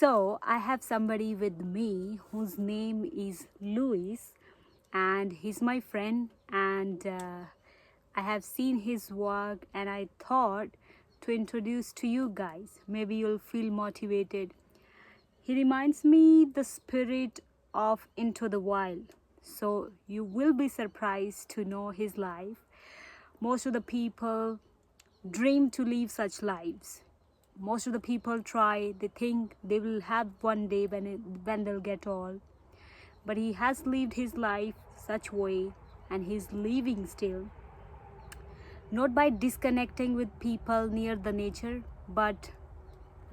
So I have somebody with me whose name is Luis, and he's my friend. And I have seen his work, and I thought to introduce to you guys. Maybe you'll feel motivated. He reminds me the spirit of Into the Wild. So you will be surprised to know his life. Most of the people dream to live such lives. Most of the people try, they think they will have one day when they'll get old. But he has lived his life such way, and he's living still. Not by disconnecting with people near the nature, but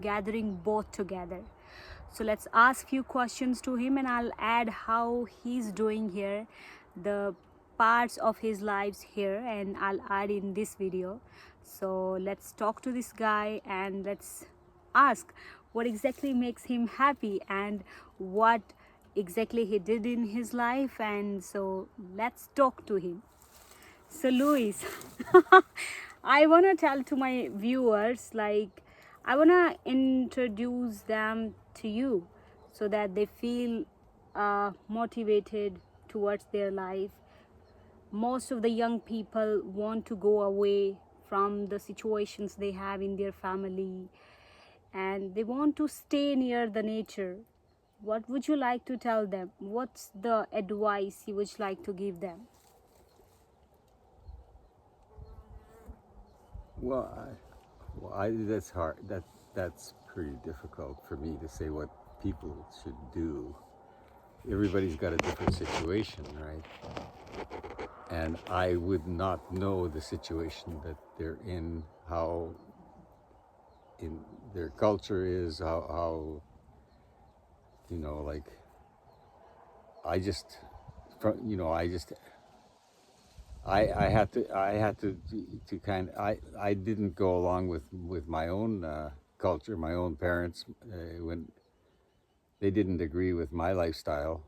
gathering both together. So let's ask few questions to him, and I'll add how he's doing here, the parts of his lives here, and I'll add in this video. So let's talk to this guy and let's ask what exactly makes him happy and what exactly he did in his life. And so let's talk to him. So Luis, I want to tell to my viewers, like, I want to introduce them to you so that they feel motivated towards their life. Most of the young people want to go away from the situations they have in their family, and they want to stay near the nature. What would you like to tell them? What's the advice you would like to give them? Well, that's hard. That's pretty difficult for me to say what people should do. Everybody's got a different situation, right? And I would not know the situation that they're in, how in their culture is, how like I just, I just I had to kind of, I didn't go along with my own culture, my own parents when they didn't agree with my lifestyle,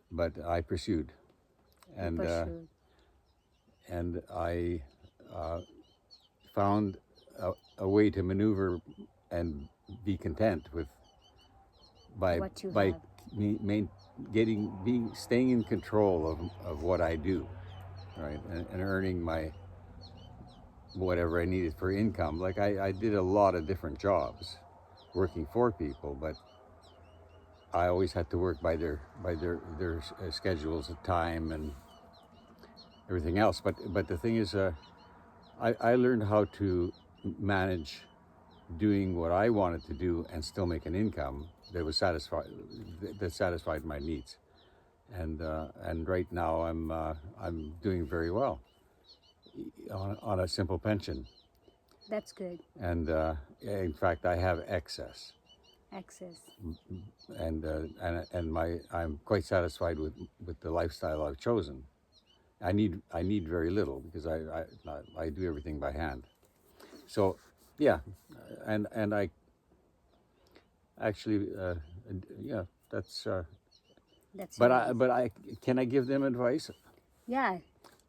but I pursued, You and uh, pursue and I uh, found a way to maneuver and be content with by what you by have. me main, getting being staying in control of what I do, right, and earning my whatever I needed for income. Like I did a lot of different jobs working for people, but I always had to work by their schedules of time and everything else. But the thing is, I learned how to manage doing what I wanted to do and still make an income that satisfied my needs. And right now I'm doing very well on a simple pension. That's good. And in fact, I have excess, Access. and I'm quite satisfied with the lifestyle I've chosen. I need very little because I do everything by hand. So, yeah, and I actually yeah, that's. That's But nice. I can I give them advice? Yeah,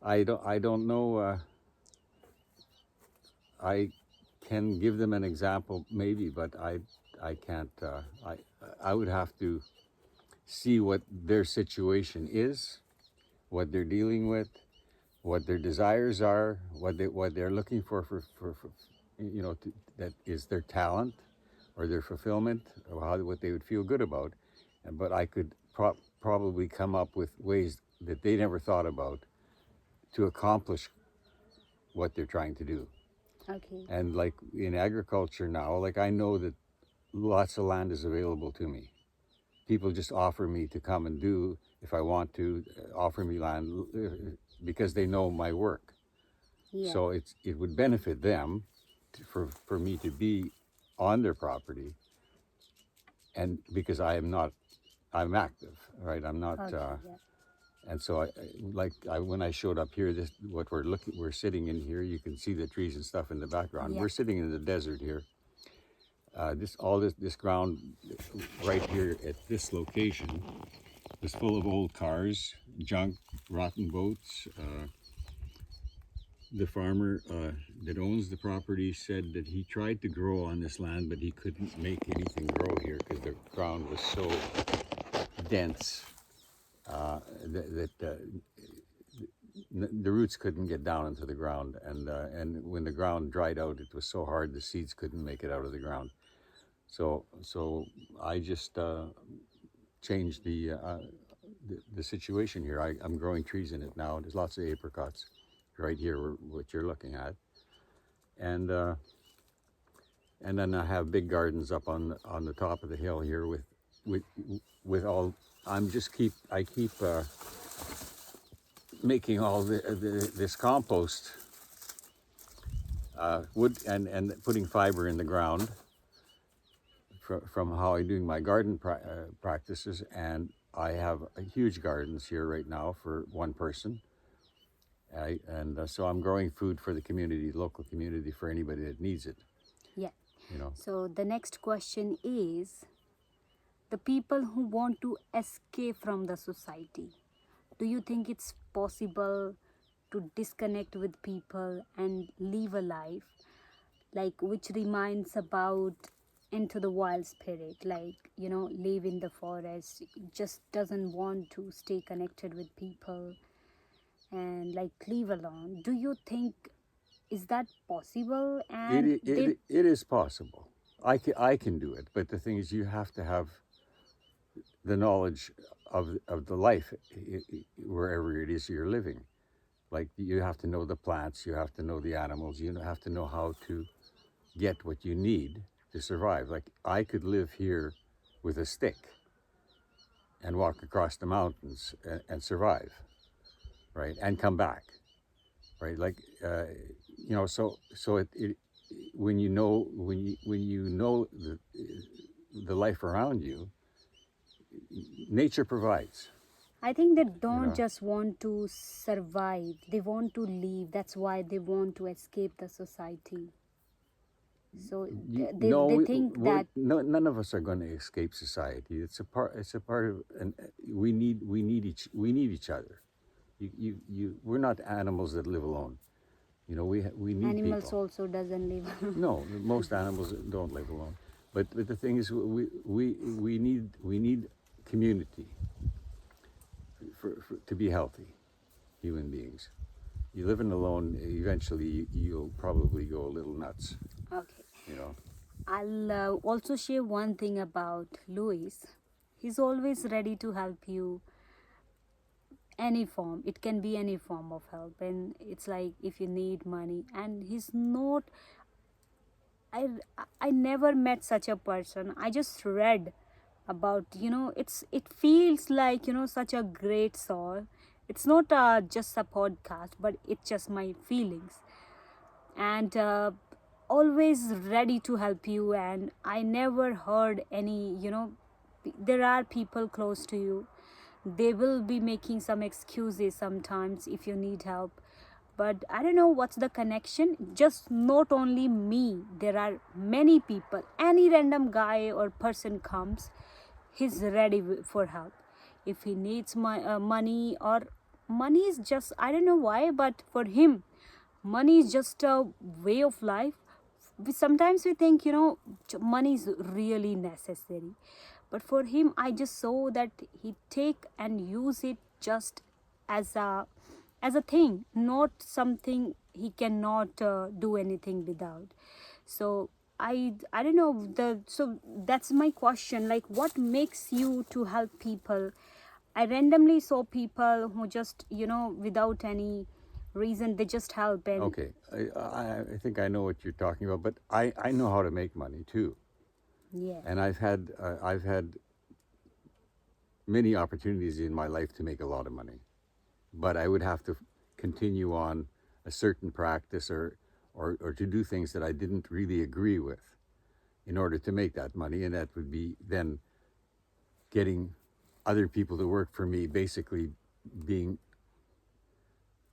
I don't know. I can give them an example maybe, but I can't. I would have to see what their situation is, what they're dealing with, what their desires are, what they're looking for that is their talent or their fulfillment, or what they would feel good about. But I could probably come up with ways that they never thought about to accomplish what they're trying to do. okay. And like in agriculture now, like I know that lots of land is available to me. People just offer me to come and do if I want to, offer me land because they know my work. Yeah, So it would benefit them for me to be on their property, and because I'm active, right? I'm not, okay, yeah. and so when I showed up here, this what we're sitting in here. You can see the trees and stuff in the background. Yeah, We're sitting in the desert here. This ground right here at this location was full of old cars, junk, rotten boats, the farmer that owns the property said that he tried to grow on this land, but he couldn't make anything grow here because the ground was so dense that the roots couldn't get down into the ground, and when the ground dried out, it was so hard the seeds couldn't make it out of the ground. So I just changed the situation here. I'm growing trees in it now. There's lots of apricots right here, what you're looking at, and then I have big gardens up on the top of the hill here with all. I keep making all this compost wood and putting fiber in the ground from how I'm doing my garden practices, and I have huge gardens here right now for one person. So I'm growing food for the community, local community, for anybody that needs it. Yeah. You know. So the next question is, the people who want to escape from the society, do you think it's possible to disconnect with people and live a life like which reminds about into the wild spirit, like live in the forest, just doesn't want to stay connected with people and like live alone? Do you think is that possible? And It is possible. I can do it, but the thing is, you have to have the knowledge of the life wherever it is you're living. Like, you have to know the plants, you have to know the animals, you have to know how to get what you need to survive. Like, I could live here with a stick and walk across the mountains and survive, right? And come back, right? Like, so it when you know the life around you, nature provides. I think they don't just want to survive, they want to live. That's why they want to escape the society. So they think that none of us are going to escape society. It's a part of, and we need each other. We're not animals that live alone. We need animals people. also doesn't live. No, most animals don't live alone. But the thing is, we need community for to be healthy human beings. You living alone, eventually you'll probably go a little nuts. Okay. You know. I'll also share one thing about Louis. He's always ready to help you. Any form, it can be any form of help, and it's like if you need money, and he's not. I never met such a person. I just read about it feels like such a great soul. It's not just a podcast, but it's just my feelings, and always ready to help you. And I never heard any there are people close to you, they will be making some excuses sometimes if you need help, but I don't know what's the connection. Just not only me, there are many people. Any random guy or person comes, he's ready for help. If he needs my money, or money is just, I don't know why, but for him money is just a way of life. Sometimes we think money is really necessary, but for him I just saw that he take and use it just as a thing, not something he cannot do anything without. So I don't know, so that's my question, like what makes you to help people? I randomly saw people who just without any reason, they just help. And Okay, I think I know what you're talking about, but I know how to make money too, yeah, and I've had many opportunities in my life to make a lot of money, but I would have to continue on a certain practice or to do things that I didn't really agree with in order to make that money, and that would be then getting other people to work for me, basically being.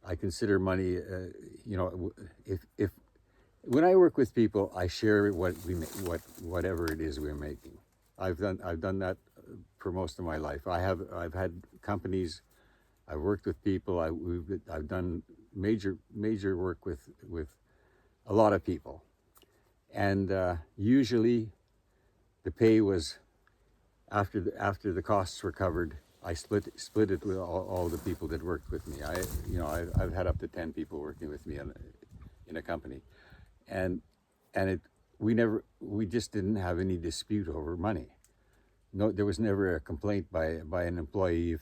I consider money, if when I work with people, I share what we make, whatever it is we're making. I've done that for most of my life. I've had companies. I've worked with people. I've done major work with a lot of people, and usually the pay was after the costs were covered. I split it with all the people that worked with me. I've had up to 10 people working with me in a company, and it we just didn't have any dispute over money. No, there was never a complaint by an employee if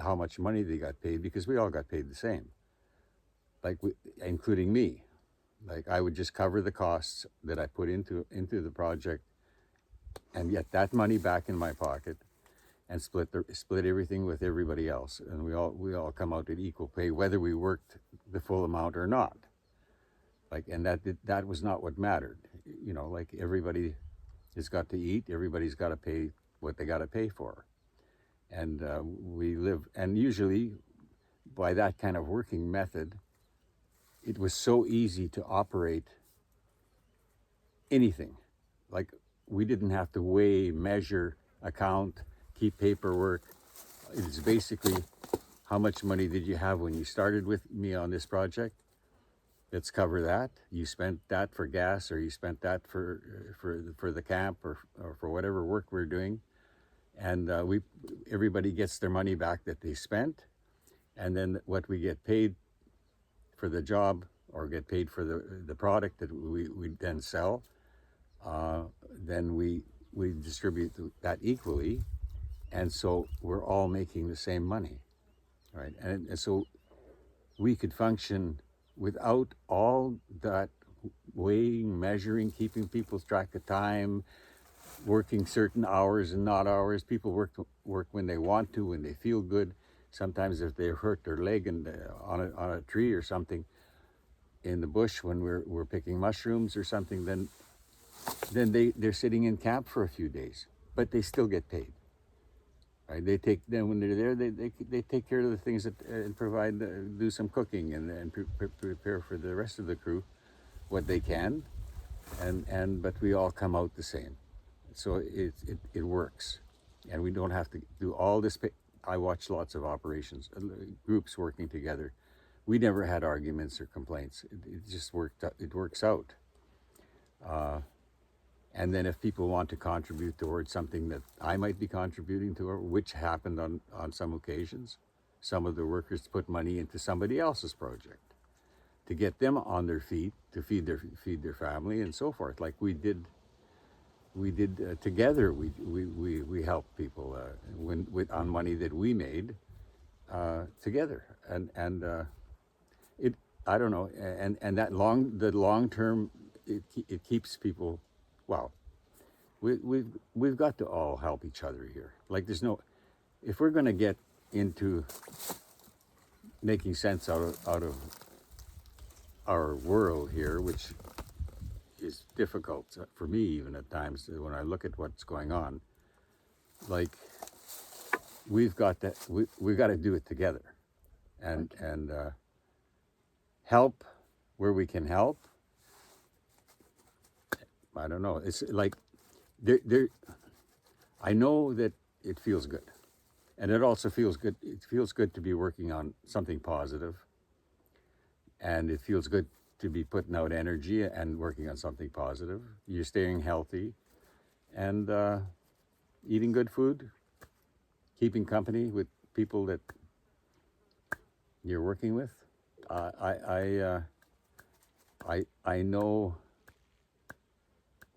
how much money they got paid, because we all got paid the same, including me. Like, I would just cover the costs that I put into the project, and get that money back in my pocket, and split everything with everybody else, and we all come out at equal pay, whether we worked the full amount or not. And that was not what mattered. Like, everybody has got to eat, everybody's got to pay what they got to pay for, and we live. And usually, by that kind of working method, it was so easy to operate anything. Like, we didn't have to weigh, measure, account, keep paperwork. It's basically, how much money did you have when you started with me on this project? Let's cover that. You spent that for gas, or you spent that for the camp, or for whatever work we're doing, and everybody gets their money back that they spent, and then what we get paid for the job, or get paid for the product that we then sell, then we distribute that equally, and so we're all making the same money, right? And so we could function without all that weighing, measuring, keeping people's track of time, working certain hours and not hours. People work when they want to, when they feel good. Sometimes if they hurt their leg on a tree or something in the bush when we're picking mushrooms or something, then they're sitting in camp for a few days, but they still get paid. Right? Then when they're there, they take care of the things and provide, do some cooking, and prepare for the rest of the crew what they can, but we all come out the same. So it works, and we don't have to do all this. I watch lots of operations, groups working together. We never had arguments or complaints. It just worked. It works out. And then if people want to contribute towards something that I might be contributing to, which happened on some occasions, some of the workers put money into somebody else's project to get them on their feet, to feed their family and so forth. Like we did together. We helped people on money that we made together, and it, I don't know, and the long term, it keeps people. Well, we've got to all help each other here. Like, if we're going to get into making sense out of our world here, which is difficult for me even at times when I look at what's going on. Like, we've got to do it together, and help where we can help. I don't know. It's like I know that it feels good, and it also feels good. It feels good to be working on something positive, and it feels good to be putting out energy and working on something positive. You're staying healthy, and eating good food, keeping company with people that you're working with. I know.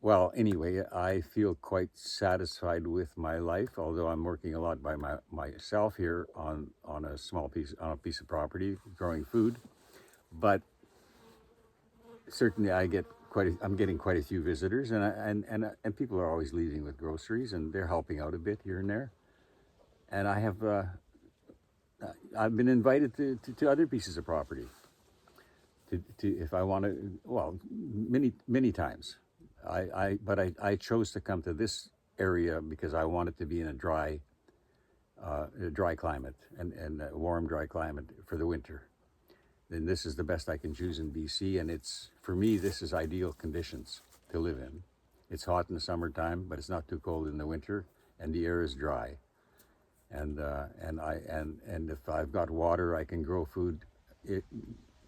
Well, anyway, I feel quite satisfied with my life, although I'm working a lot by myself here on a piece of property, growing food. But certainly, I'm getting quite a few visitors, and people are always leaving with groceries, and they're helping out a bit here and there. And I've been invited to other pieces of property, to if I want to. Well, many times. But I chose to come to this area because I wanted to be in a dry climate and a warm, dry climate for the winter. Then this is the best I can choose in BC, and for me, this is ideal conditions to live in. It's hot in the summertime, but it's not too cold in the winter, and the air is dry. And if I've got water, I can grow food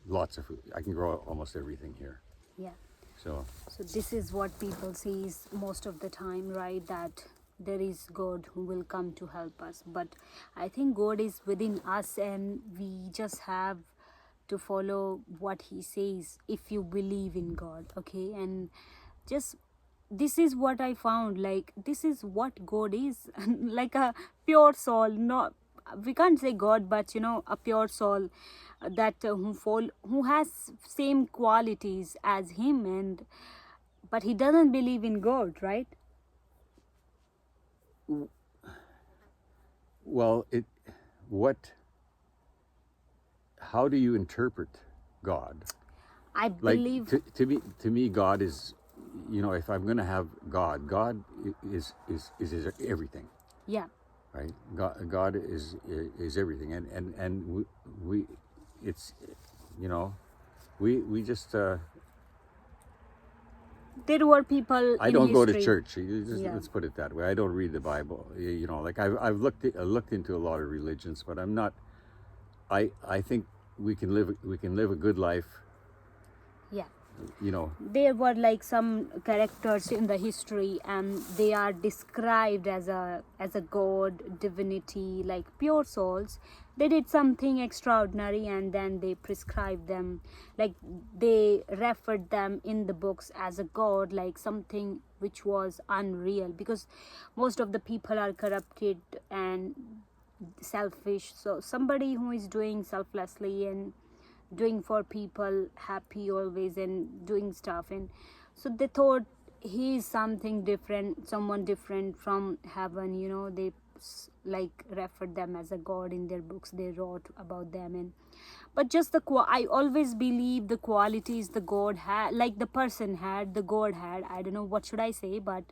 lots of food. I can grow almost everything here. Yeah. So So this is what people sees most of the time, right? That there is God who will come to help us. But I think God is within us, and we just have to follow what He says if you believe in God, okay? And just this is what I found. Like, this is what God is, like a pure soul. Not, we can't say God, but a pure soul that who has same qualities as Him, and but he doesn't believe in God, right? well, how do you interpret God? I Like believe, to me, God is, if I'm going to have God is everything, yeah. right? God is everything, and we it's, we just There were people I in don't go to history. church. Yeah. Let's put it that way. I don't read the Bible. Like I've looked into a lot of religions, but I'm not. I think we can live a good life. Yeah. You know, There were like some characters in the history, and they are described as a god, divinity, like pure souls. They did something extraordinary, and then they prescribed them, like they referred them in the books as a god, like something which was unreal, because most of the people are corrupted and selfish. So somebody who is doing selflessly and doing for people happy always and doing stuff, and so they thought he is something different, someone different from heaven. They like referred them as a god in their books. They wrote about them, and but just I always believe the qualities the god had, like the person had, the god had. I don't know what should I say, but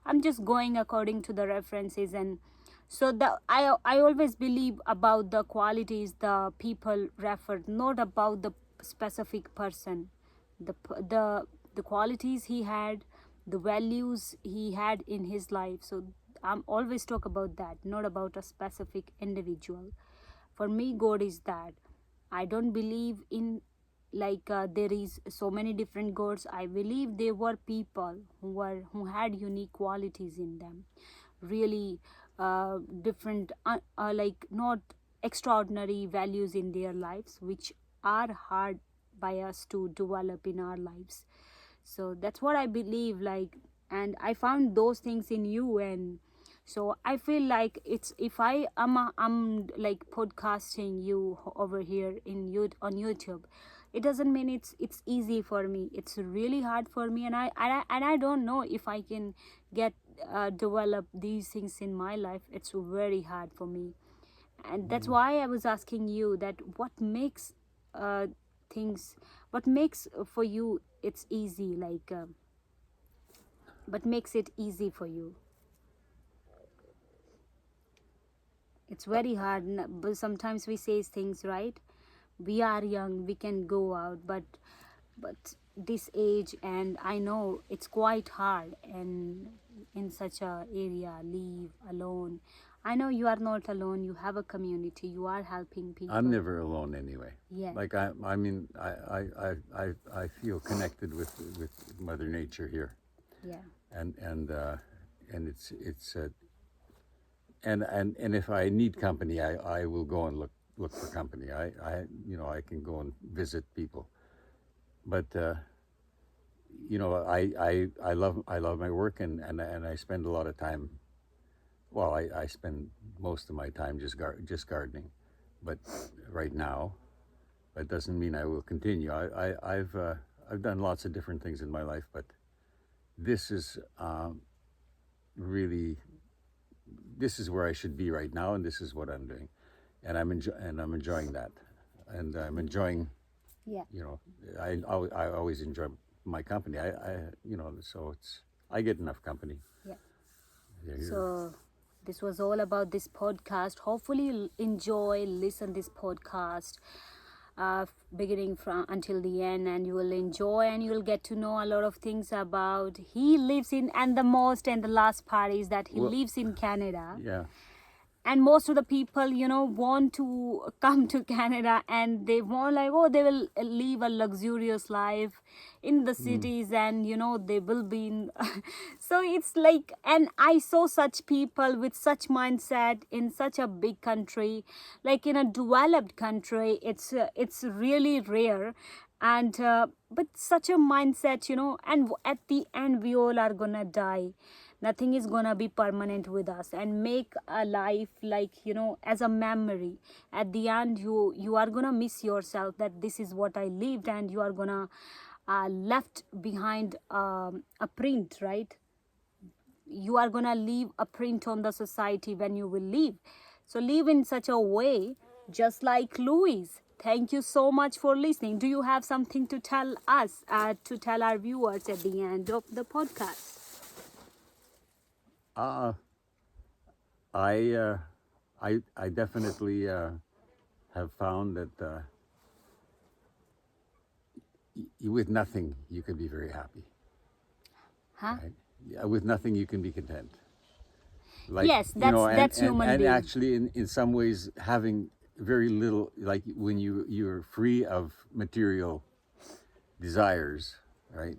I'm just going according to the references. And so I always believe about the qualities the people referred, not about the specific person. The qualities he had, the values he had in his life. So I'm always talk about that, not about a specific individual. For me, God is that. I don't believe in like there is so many different gods. I believe there were people who had unique qualities in them, really different, like not extraordinary values in their lives, which are hard by us to develop in our lives. So that's what I believe, like, and I found those things in you. And so I feel like it's, if I'm like podcasting you over here in you on YouTube, it doesn't mean it's easy for me. It's really hard for me, and I don't know if I can get develop these things in my life. It's very hard for me, and that's why I was asking you that what makes things, what makes for you it's easy, like what makes it easy for you. It's very hard, but sometimes we say things, right? We are young, we can go out, but this age, and I know it's quite hard, and in such a area live alone. I know you are not alone, you have a community, you are helping people. I'm never alone anyway. Yeah. Like I mean, I feel connected with Mother Nature here, Yeah. and it's and if I need company, I will go and look for company. I can go and visit people, but I love my work, and I spend a lot of time. Well, I spend most of my time just gardening, but right now, that doesn't mean I will continue. I've done lots of different things in my life, but this is really, this is where I should be right now, and this is what I'm doing, and I'm enjoying that, and I'm enjoying. Yeah. I always enjoy my company. So I get enough company. Yeah. Yeah, So this was all about this podcast. Hopefully you'll enjoy, listen this podcast beginning from until the end, and you will enjoy, and you will get to know a lot of things about he lives in, and the most and the last part is that he Well- lives in Canada. yeah. and most of the people, want to come to Canada, and they want, like, oh, they will live a luxurious life in the cities, and they will be in so it's like, and I saw such people with such mindset in such a big country, like in a developed country. It's really rare. And but such a mindset, and at the end we all are gonna die. Nothing is gonna be permanent with us, and make a life like, as a memory. At the end, you are gonna miss yourself, that this is what I lived, and you are gonna left behind a print, right? You are gonna leave a print on the society when you will leave. So live in such a way, just like Louis. Thank you so much for listening. Do you have something to tell us, to tell our viewers at the end of the podcast? Uh, I, uh, I definitely have found that with nothing you can be very happy. Huh? Right? Yeah, with nothing you can be content. Like, Yes, that's human and being. actually, in some ways, having very little, like when you're free of material desires, right?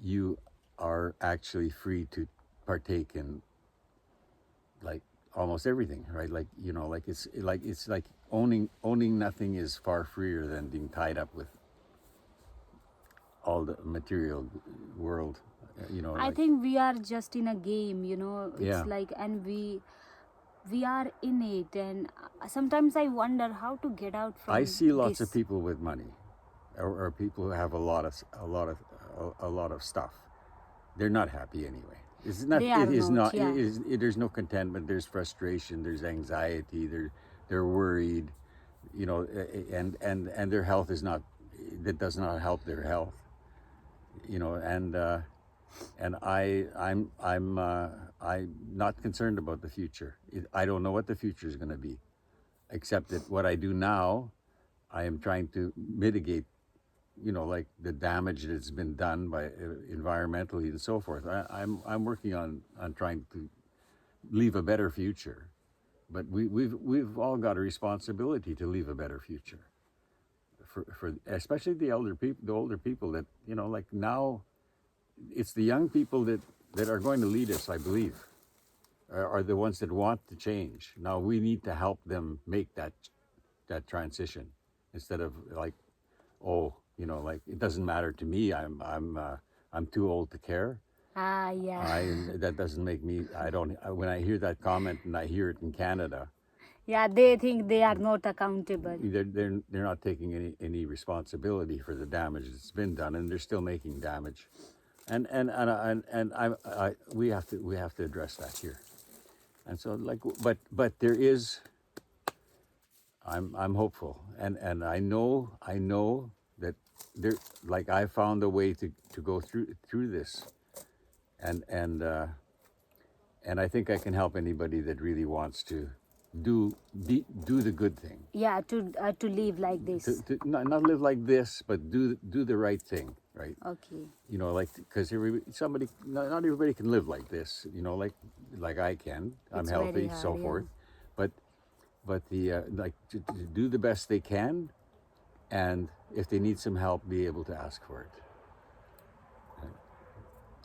You are actually free to partake in like almost everything, right? Like it's like owning nothing is far freer than being tied up with all the material world. I Like, think we are just in a game, it's yeah. like, and we are in it, and sometimes I wonder how to get out I from see lots of this. people with money, or people who have a lot of stuff. They're not happy anyway. It's not. They It are is not, not. yeah. There's no contentment. There's frustration. There's anxiety. They're worried. And their health is not. That does not help their health. And I'm not concerned about the future. I don't know what the future is going to be, except that what I do now, I am trying to mitigate, like the damage that's been done by environmentally and so forth. I'm working on trying to leave a better future, but we've all got a responsibility to leave a better future for especially the older people that like now. It's the young people that are going to lead us, I believe, are the ones that want to change. Now we need to help them make that transition instead of like, oh, like it doesn't matter to me. I'm too old to care. Yeah. That doesn't make me. I don't. When I hear that comment and I hear it in Canada, Yeah, they think they are not accountable. they're not taking any responsibility for the damage that's been done, and they're still making damage. And we have to address that here. And so like, but there is. I'm hopeful, and I know that there, like I found a way to go through this, and I think I can help anybody that really wants to do the good thing. Yeah, to live like this. To not live like this, but do the right thing, right? Okay. Like because not everybody can live like this. Like I can. I'm It's very healthy, hard, so yeah. forth. But the like to do the best they can, and if they need some help, be able to ask for it.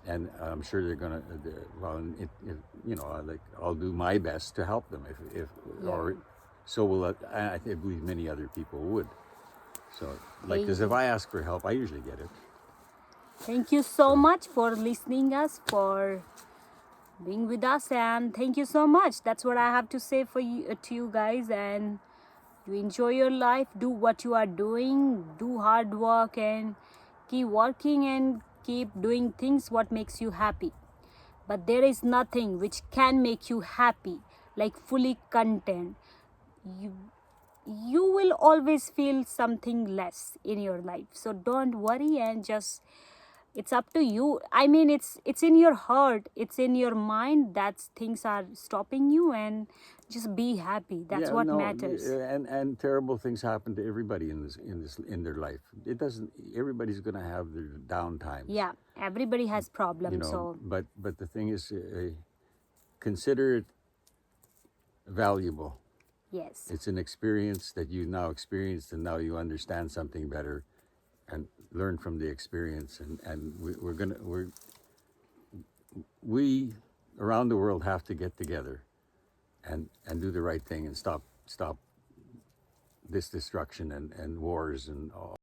And I'm sure they're gonna. Well, like I'll do my best to help them if Yeah. or so will I believe many other people would. So like, because Thank if I ask for help, I usually get it. Thank you so much for listening us, for being with us, and thank you so much. That's what I have to say for you, to you guys. And you enjoy your life, do what you are doing, do hard work, and keep working, and keep doing things what makes you happy. But there is nothing which can make you happy, like fully content. You you will always feel something less in your life. So don't worry, and just, it's up to you. I mean, it's in your heart, it's in your mind that things are stopping you, and just be happy. That's Yeah, what no, matters. and terrible things happen to everybody in their life. It doesn't. Everybody's going to have their down times. Yeah, everybody has You know, problems. So but the thing is, consider it valuable. Yes. It's an experience that you now experienced, and now you understand something better, and learn from the experience. We around the world have to get together and do the right thing and stop this destruction and wars and all.